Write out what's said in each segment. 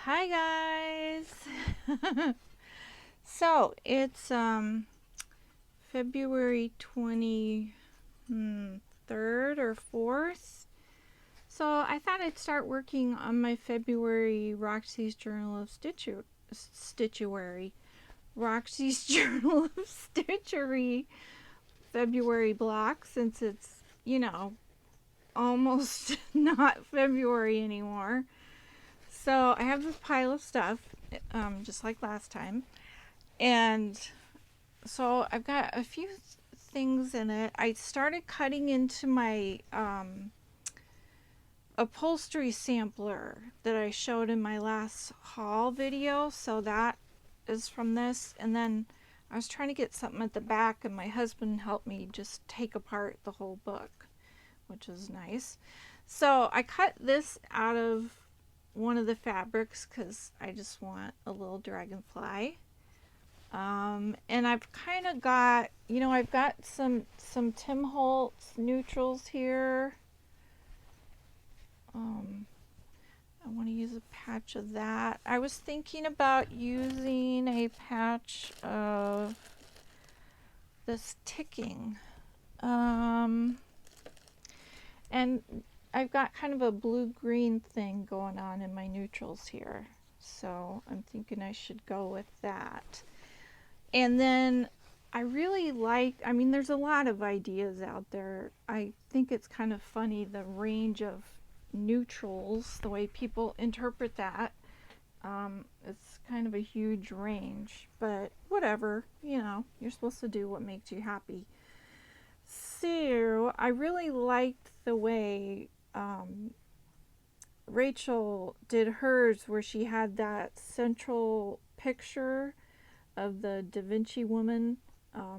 Hi guys. So it's February 23rd or 4th. So I thought I'd start working on my February Roxy's Journal of Stitchery. Roxy's Journal of Stitchery February block, since it's, almost not February anymore. So I have this pile of stuff, just like last time. And so I've got a few things in it. I started cutting into my upholstery sampler that I showed in my last haul video. So that is from this. And then I was trying to get something at the back, and my husband helped me just take apart the whole book, which is nice. So I cut this out of one of the fabrics because I just want a little dragonfly. And I've kind of got, I've got some Tim Holtz neutrals here. I want to use a patch of that. I was thinking about using a patch of this ticking. And I've got kind of a blue-green thing going on in my neutrals here. So I'm thinking I should go with that. And then I really there's a lot of ideas out there. I think it's kind of funny, the range of neutrals, the way people interpret that. It's kind of a huge range, but whatever, you're supposed to do what makes you happy. So I really liked the way Rachel did hers, where she had that central picture of the Da Vinci woman. I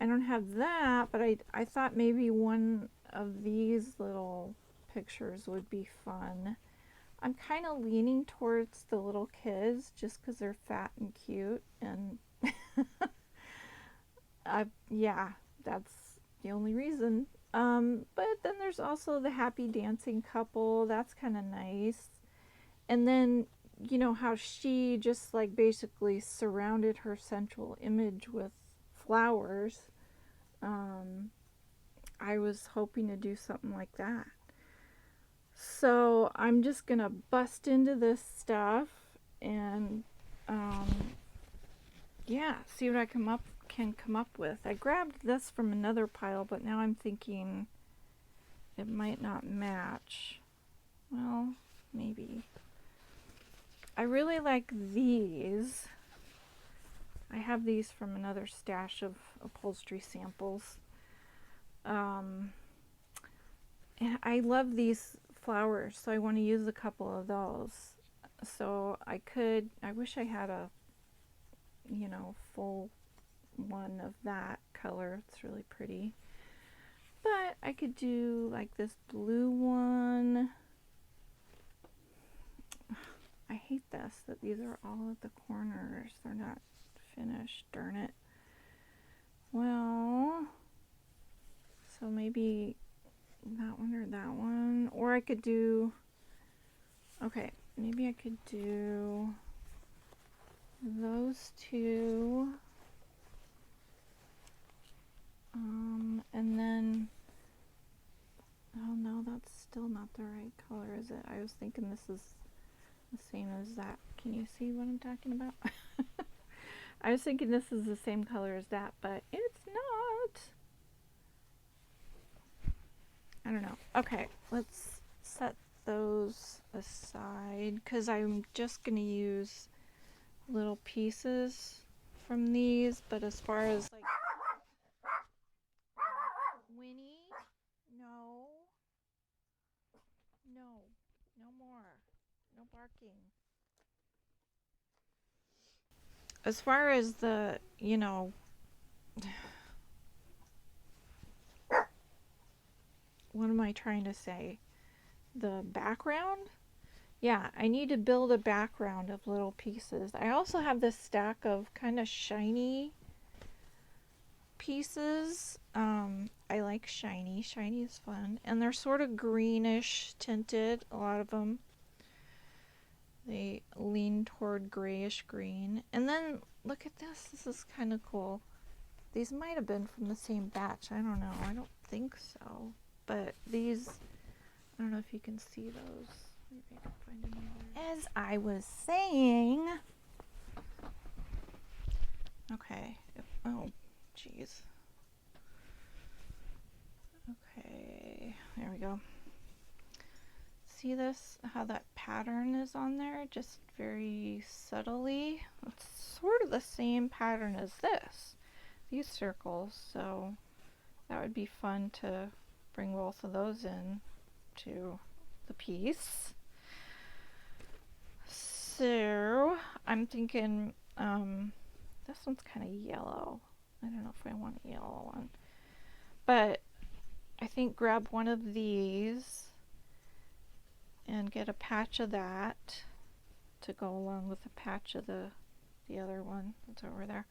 don't have that, but I thought maybe one of these little pictures would be fun. I'm kind of leaning towards the little kids just because they're fat and cute, and yeah, that's the only reason. But then there's also the happy dancing couple. That's kind of nice. And then, how she just like basically surrounded her central image with flowers. I was hoping to do something like that. So I'm just gonna bust into this stuff and yeah, see what I can come up with. I grabbed this from another pile, but now I'm thinking it might not match. Well, maybe. I really like these. I have these from another stash of upholstery samples. And I love these flowers, so I want to use a couple of those. So I wish I had a, full one of that color. It's really pretty. But I could do like this blue one. I hate this, that these are all at the corners. They're not finished, darn it. Well, so maybe that one or that one. Or I could do, okay, maybe I could do those two. And then, oh no, that's still not the right color, is it? I was thinking this is the same as that. Can you see what I'm talking about? I was thinking this is the same color as that, but it's not. I don't know. Okay, let's set those aside because I'm just going to use little pieces from these. But as far as like Winnie, no, no more, no barking. As far as the, what am I trying to say? The background? Yeah, I need to build a background of little pieces. I also have this stack of kind of shiny pieces. I like shiny. Shiny is fun. And they're sort of greenish tinted, a lot of them. straightforward grayish green. And then look at this. This is kind of cool. These might have been from the same batch. I don't know. I don't think so. But these, I don't know if you can see those. Maybe I can find another. As I was saying, okay. Oh, geez. Okay, there we go. See this? How that pattern is on there? Just very subtly. It's sort of the same pattern as this. These circles. So that would be fun to bring both of those in to the piece. So I'm thinking this one's kind of yellow. I don't know if I want a yellow one. But I think grab one of these and get a patch of that to go along with the patch of the other one that's over there.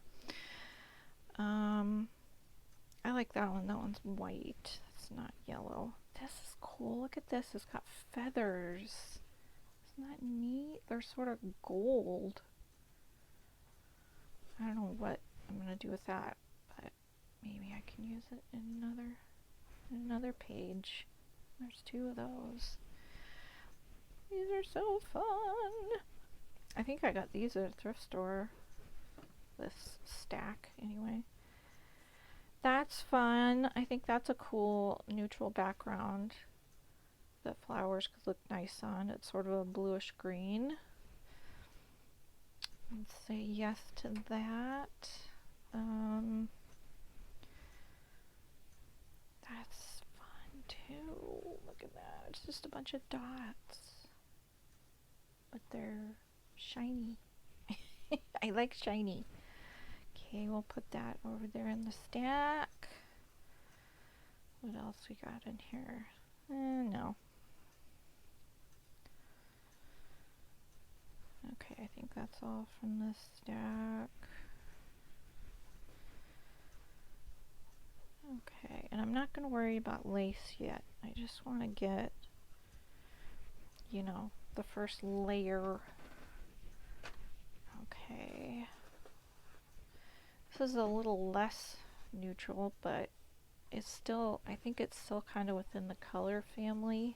I like that one. That one's white. It's not yellow. This is cool. Look at this. It's got feathers. Isn't that neat? They're sort of gold. I don't know what I'm going to do with that, but maybe I can use it in another page. There's two of those. These are so fun. I think I got these at a thrift store. This stack, anyway. That's fun. I think that's a cool neutral background that flowers could look nice on. It's sort of a bluish green. Let's say yes to that. That's fun too. Look at that. It's just a bunch of dots. But they're shiny. I like shiny. Okay, we'll put that over there in the stack. What else we got in here? No. Okay, I think that's all from this stack. Okay, and I'm not going to worry about lace yet. I just want to get, you know, the first layer. Okay. This is a little less neutral, but it's still, I think it's still kind of within the color family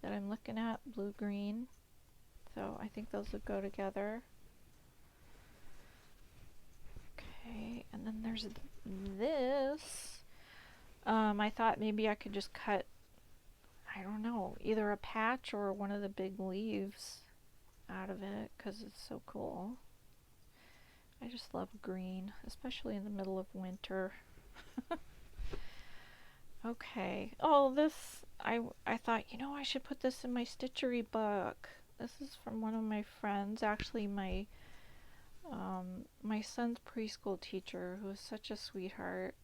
that I'm looking at, blue-green. So I think those would go together. Okay, and then there's this. I thought maybe I could just cut, I don't know, either a patch or one of the big leaves out of it because it's so cool. I just love green, especially in the middle of winter. Okay. Oh, this, I thought, you know, I should put this in my stitchery book. This is from one of my friends, actually my son's preschool teacher, who is such a sweetheart,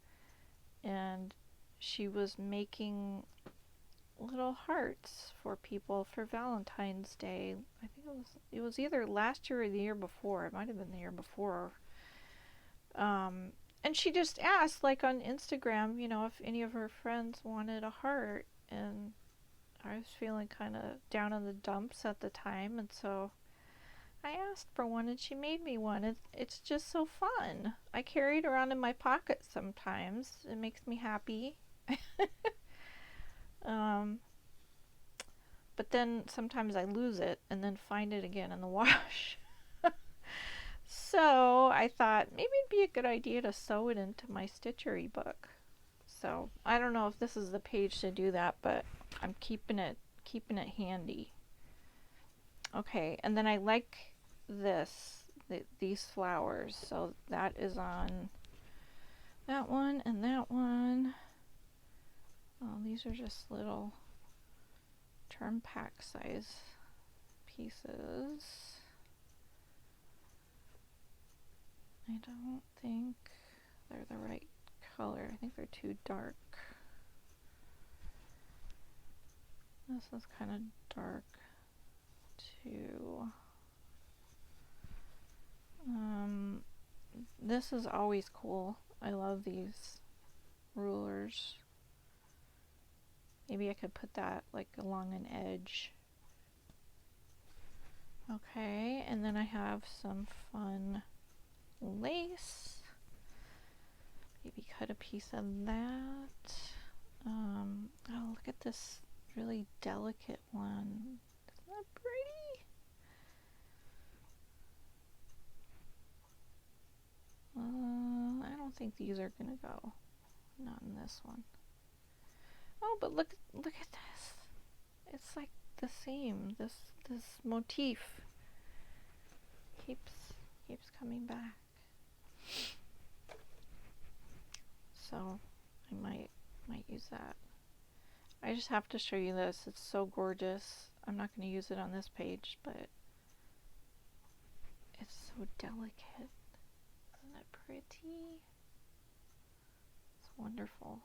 and she was making little hearts for people for Valentine's Day. I think it was either last year or the year before. It might have been the year before. And she just asked, like on Instagram, you know, if any of her friends wanted a heart, and I was feeling kind of down in the dumps at the time, and so I asked for one, and she made me one. It's just so fun. I carry it around in my pocket sometimes. It makes me happy. But then sometimes I lose it and then find it again in the wash. So I thought maybe it'd be a good idea to sew it into my stitchery book. So I don't know if this is the page to do that, but I'm keeping it handy. Okay, and then I like these flowers, so that is on that one and that one. Oh, these are just little term pack size pieces. I don't think they're the right color. I think they're too dark. This is kind of dark too. This is always cool. I love these rulers. Maybe I could put that like along an edge. Okay, and then I have some fun lace. Maybe cut a piece of that. Oh, look at this really delicate one. Isn't that pretty? I don't think these are gonna go. Not in this one. Oh, but look at this. It's like the same. This motif keeps coming back. So I might use that. I just have to show you this. It's so gorgeous. I'm not going to use it on this page, but it's so delicate. Isn't it pretty? It's wonderful.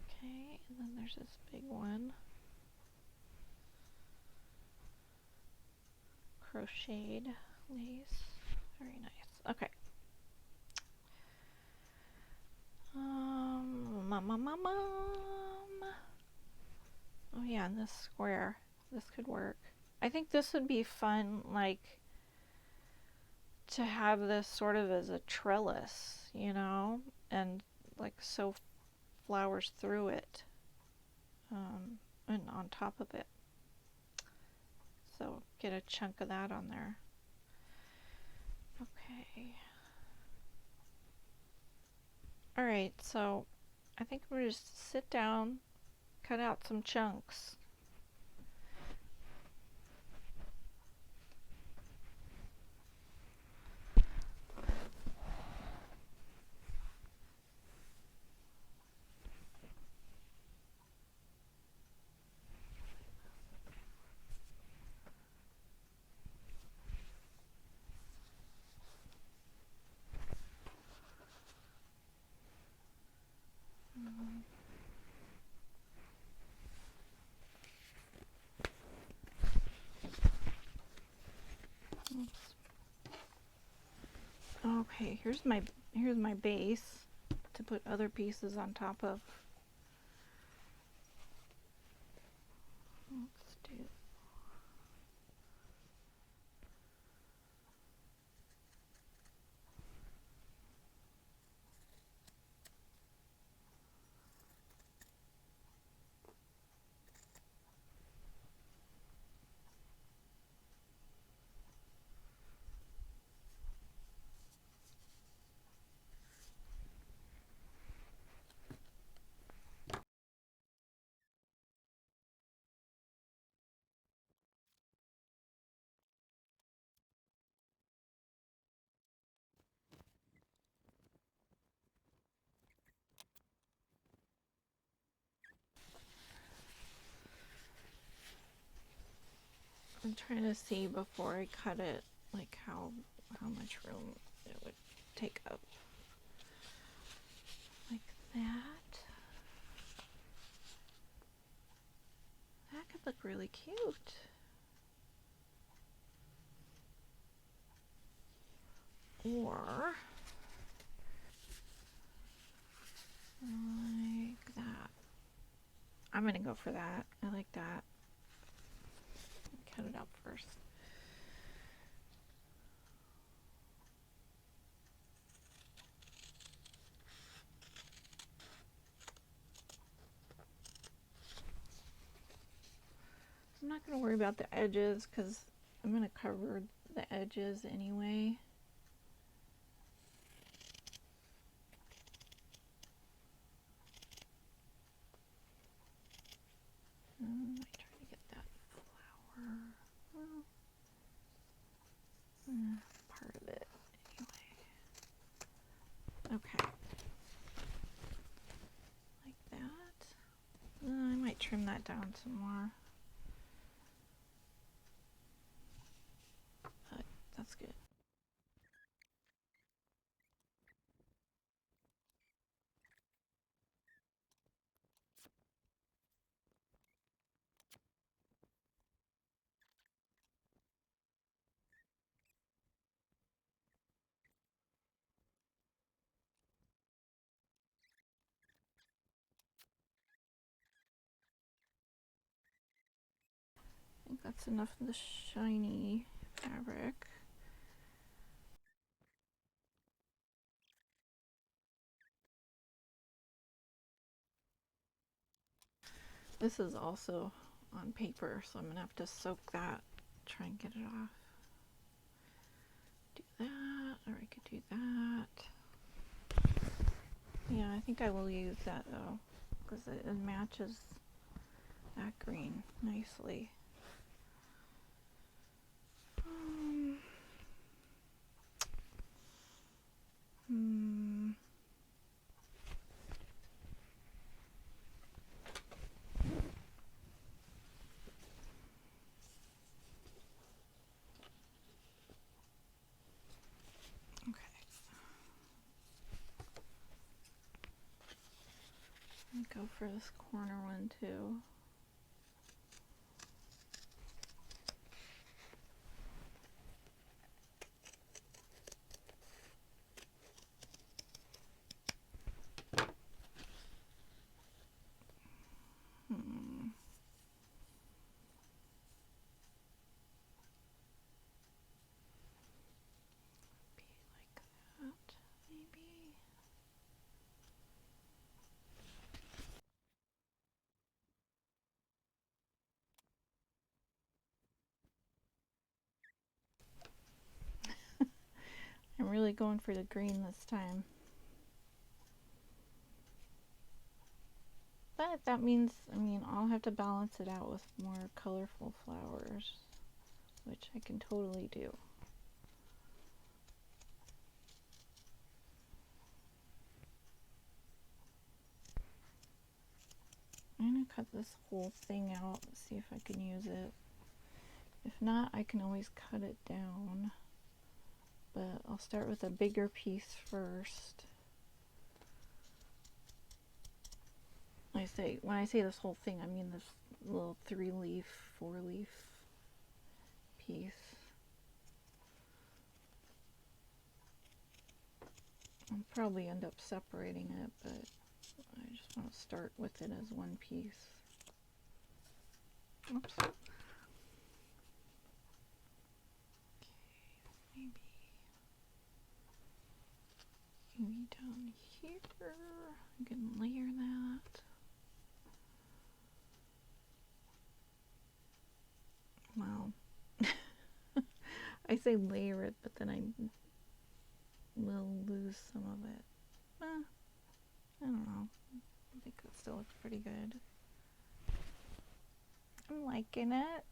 Okay, and then there's this big one. Crocheted lace. Very nice. Okay. Oh yeah, and this square. This could work. I think this would be fun, like, to have this sort of as a trellis, you know, and like sew flowers through it, and on top of it. So get a chunk of that on there. Okay. All right, so I think we're just sit down, cut out some chunks. Okay, here's my base to put other pieces on top of. Let's do. I'm trying to see before I cut it, like how much room it would take up. Like that. That could look really cute. Or like that. I'm gonna go for that. I like that. Cut it out first. I'm not going to worry about the edges because I'm going to cover the edges anyway. I try to get that flower. Well, part of it anyway. Okay. Like that. I might trim that down some more. But that's good. think that's enough of the shiny fabric. This is also on paper, so I'm gonna have to soak that, try and get it off. Do that, or I could do that. Yeah, I think I will use that though, because it matches that green nicely. Go for this corner one too. Be like that, maybe. I'm really going for the green this time. But that means, I mean, I'll have to balance it out with more colorful flowers, which I can totally do. I'm going to cut this whole thing out and see if I can use it. If not, I can always cut it down. But I'll start with a bigger piece first. When I say this whole thing, I mean this little 3-leaf, 4-leaf piece. I'll probably end up separating it, but I just want to start with it as one piece. Oops. Okay, maybe down here. I can layer that. Well, I say layer it, but then I will lose some of it. I don't know. I think it still looks pretty good. I'm liking it.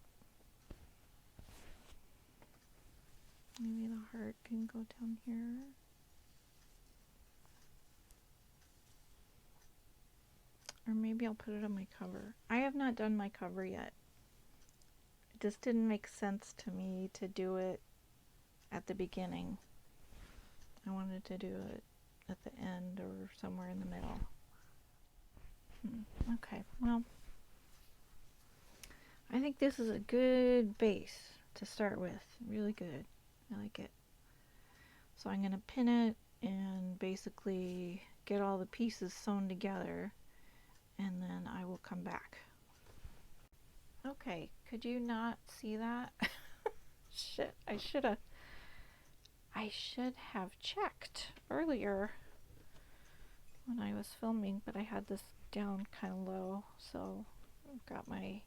Maybe the heart can go down here. Or maybe I'll put it on my cover. I have not done my cover yet. It just didn't make sense to me to do it at the beginning. I wanted to do it at the end or somewhere in the middle. Okay, well, I think this is a good base to start with. Really good. I like it. So I'm going to pin it and basically get all the pieces sewn together, and then I will come back. Okay, could you not see that? Shit, I should have checked earlier when I was filming, but I had this down kind of low, so I've got my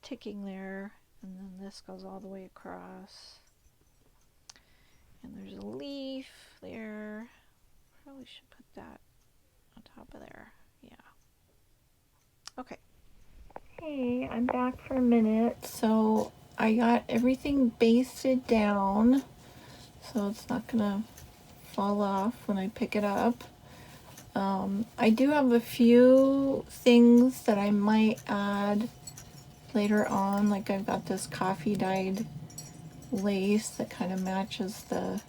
ticking there, and then this goes all the way across, and there's a leaf there. Probably should put that on top of there. Yeah. Okay. Hey, I'm back for a minute. So I got everything basted down so it's not gonna fall off when I pick it up. I do have a few things that I might add later on, like I've got this coffee dyed lace that kind of matches the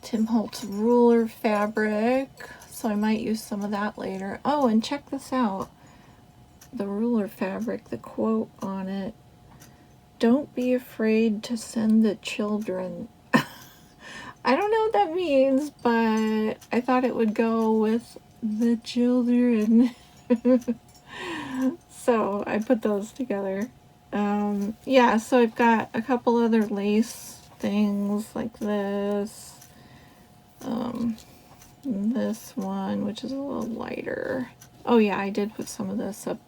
Tim Holtz ruler fabric, so I might use some of that later. Oh, and check this out. The ruler fabric, the quote on it, "Don't be afraid to send the children." I don't know what that means, but I thought it would go with the children. So I put those together. Yeah, so I've got a couple other lace things like this. This one, which is a little lighter. Oh yeah, I did put some of this up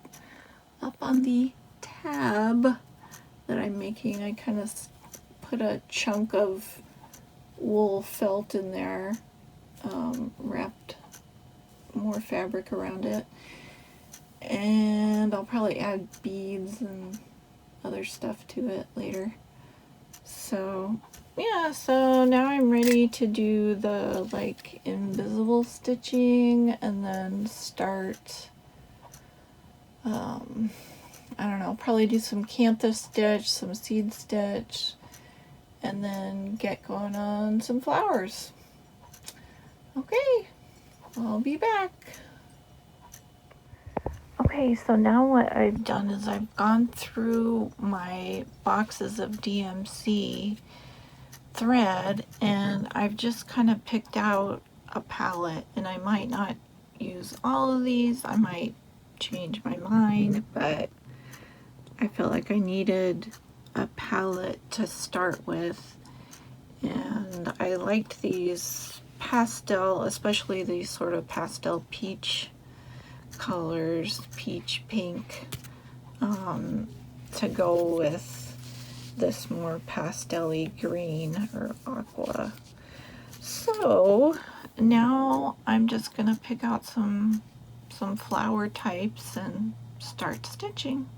on the tab that I'm making. I kind of put a chunk of wool felt in there, wrapped more fabric around it, and I'll probably add beads and other stuff to it later. So yeah, so now I'm ready to do the like invisible stitching and then start, I don't know, probably do some cantha stitch, some seed stitch, and then get going on some flowers. Okay, I'll be back. Okay, so now what I've done is I've gone through my boxes of DMC thread and I've just kind of picked out a palette, and I might not use all of these, I might change my mind, but I felt like I needed a palette to start with, and I liked these pastel, especially these sort of pastel peach colors, peach pink, to go with this more pastel-y green or aqua. So now I'm just gonna pick out some flower types and start stitching.